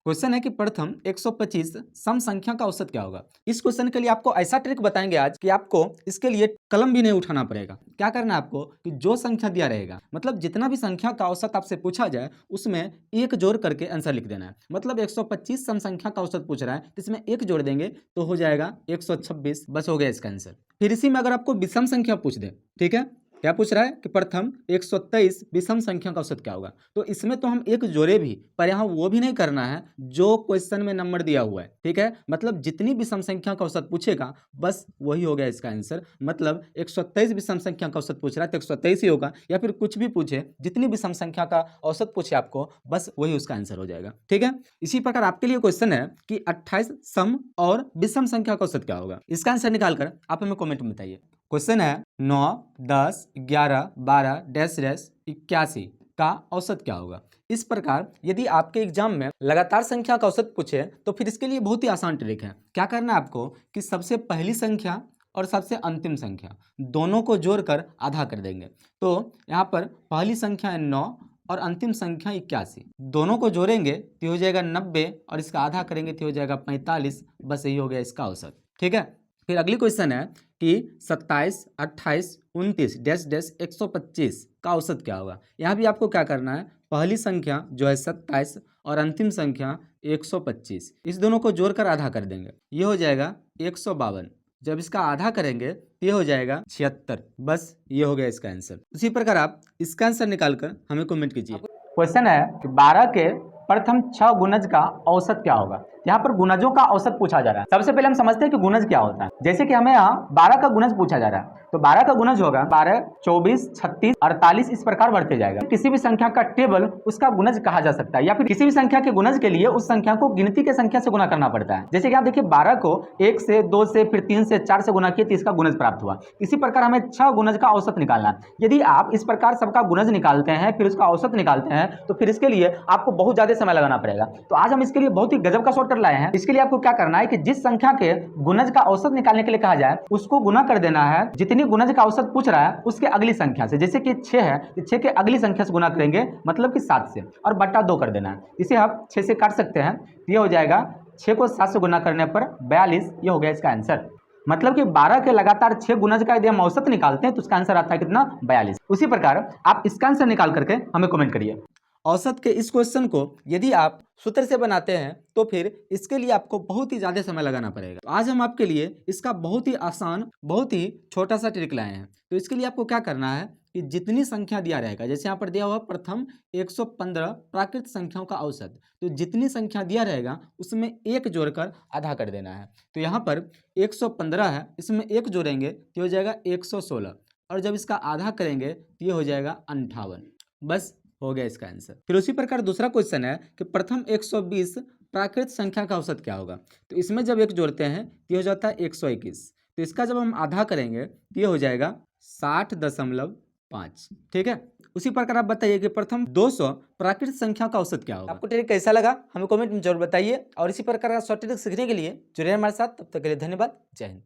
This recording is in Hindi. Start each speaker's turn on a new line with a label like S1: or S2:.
S1: क्वेश्चन है कि प्रथम 125 सम संख्या का औसत क्या होगा। इस क्वेश्चन के लिए आपको ऐसा ट्रिक बताएंगे आज कि आपको इसके लिए कलम भी नहीं उठाना पड़ेगा। क्या करना है आपको कि जो संख्या दिया रहेगा, मतलब जितना भी संख्या का औसत आपसे पूछा जाए उसमें एक जोड़ करके आंसर लिख देना है। मतलब 125 सम संख्या का औसत पूछ रहा है, इसमें एक जोड़ देंगे तो हो जाएगा 126। बस हो गया इसका आंसर। फिर इसी में अगर आपको विषम संख्या पूछ दे, ठीक है, क्या पूछ रहा है कि प्रथम 123 विषम संख्या का औसत क्या होगा, तो इसमें तो हम एक जोड़े भी, पर यहाँ वो भी नहीं करना है जो क्वेश्चन में नंबर दिया हुआ है, ठीक है। मतलब जितनी विषम संख्या का औसत पूछेगा बस वही हो गया इसका आंसर। मतलब 123 विषम संख्या का औसत पूछ रहा है तो 123 ही होगा, या फिर कुछ भी पूछे, जितनी विषम संख्या का औसत पूछे आपको बस वही उसका आंसर हो जाएगा, ठीक है। इसी प्रकार आपके लिए क्वेश्चन है कि 28 सम और विषम संख्या का औसत क्या होगा। इसका आंसर निकालकर आप हमें कॉमेंट में बताइए। क्वेश्चन है 9, 10, 11, 12 डैश डैश 81 का औसत क्या होगा। इस प्रकार यदि आपके एग्जाम में लगातार संख्या का औसत पूछे तो फिर इसके लिए बहुत ही आसान ट्रिक है। क्या करना है आपको कि सबसे पहली संख्या और सबसे अंतिम संख्या दोनों को जोड़कर आधा कर देंगे। तो यहाँ पर पहली संख्या है 9 और अंतिम संख्या 81, दोनों को जोड़ेंगे तो हो जाएगा 90 और इसका आधा करेंगे तो हो जाएगा 45। बस यही हो गया इसका औसत, ठीक है। फिर अगली क्वेश्चन है कि 27, 28, 29 डैश डैश 125 का औसत क्या होगा। यहाँ भी आपको क्या करना है, पहली संख्या जो है 27 और अंतिम संख्या 125, इस दोनों को जोड़कर आधा कर देंगे, ये हो जाएगा 152। जब इसका आधा करेंगे तो ये हो जाएगा 76। बस ये हो गया इसका आंसर। उसी प्रकार आप इसका आंसर निकालकर हमें कमेंट कीजिए। क्वेश्चन है कि 12 के प्रथम 6 गुणज का औसत क्या होगा। यहाँ पर गुणजों का औसत पूछा जा रहा है। सबसे पहले हम समझते हैं कि गुणज क्या होता है। जैसे कि हमें यहाँ 12 का गुणज पूछा जा रहा है, तो 12 का गुणज होगा 12, 24, 36, 48, इस प्रकार बढ़ते जाएगा। किसी भी संख्या का टेबल उसका गुणज कहा जा सकता है, या फिर किसी भी संख्या के गुणज के लिए उस संख्या को गिनती के संख्या से गुना करना पड़ता है। जैसे कि आप देखिए 12 को 1 से, 2 से, फिर 3 से, 4 से गुना किए तो इसका गुणज प्राप्त हुआ। इसी प्रकार हमें 6 गुणज का औसत निकालना है। यदि आप इस प्रकार सबका गुणज निकालते हैं फिर उसका औसत निकालते हैं तो फिर इसके लिए आपको बहुत ज्यादा समय लगाना पड़ेगा। तो आज हम इसके लिए बहुत ही गजब का शॉर्टकट लाए हैं। इसके लिए आपको क्या करना है कि जिस संख्या के गुणज का औसत निकालने के लिए कहा जाए उसको गुना कर देना है जितनी गुणज का औसत पूछ रहा है उसके अगली संख्या से। जैसे कि 6 है तो 6 के अगली संख्या से गुना करेंगे, मतलब कि 7 से, और बट्टा 2 कर देना है। इसे आप 6 से काट सकते हैं, ये हो जाएगा 6 को 7 से गुना करने पर 42। ये हो गया इसका आंसर। मतलब कि 12 के लगातार 6 गुणज का यदि हम औसत निकालते हैं तो उसका आंसर आता है कितना, 42। उसी प्रकार आप इसका आंसर निकाल करके हमें कमेंट करिए। औसत के इस क्वेश्चन को यदि आप सूत्र से बनाते हैं तो फिर इसके लिए आपको बहुत ही ज़्यादा समय लगाना पड़ेगा। तो आज हम आपके लिए इसका बहुत ही आसान, बहुत ही छोटा सा ट्रिक लाए हैं। तो इसके लिए आपको क्या करना है कि जितनी संख्या दिया रहेगा, जैसे यहाँ पर दिया हुआ प्रथम 115 प्राकृत संख्याओं का औसत, तो जितनी संख्या दिया रहेगा उसमें एक जोड़कर आधा कर देना है। तो यहाँ पर 115 है, इसमें एक जोड़ेंगे तो हो जाएगा 116, और जब इसका आधा करेंगे तो ये हो जाएगा 58। बस हो गया इसका आंसर। फिर उसी प्रकार दूसरा क्वेश्चन है कि प्रथम 120 प्राकृत संख्या का औसत क्या होगा। तो इसमें जब एक जोड़ते हैं तो ये हो जाता है 121, तो इसका जब हम आधा करेंगे तो ये हो जाएगा 60.5, ठीक है। उसी प्रकार आप बताइए कि प्रथम 200 प्राकृत संख्या का औसत क्या होगा। आपको ट्रिक कैसा लगा हमें कमेंट में जरूर बताइए, और इसी प्रकार का शॉर्ट ट्रिक सीखने के लिए जुड़े हमारे साथ। तब तक के लिए धन्यवाद। जय हिंद।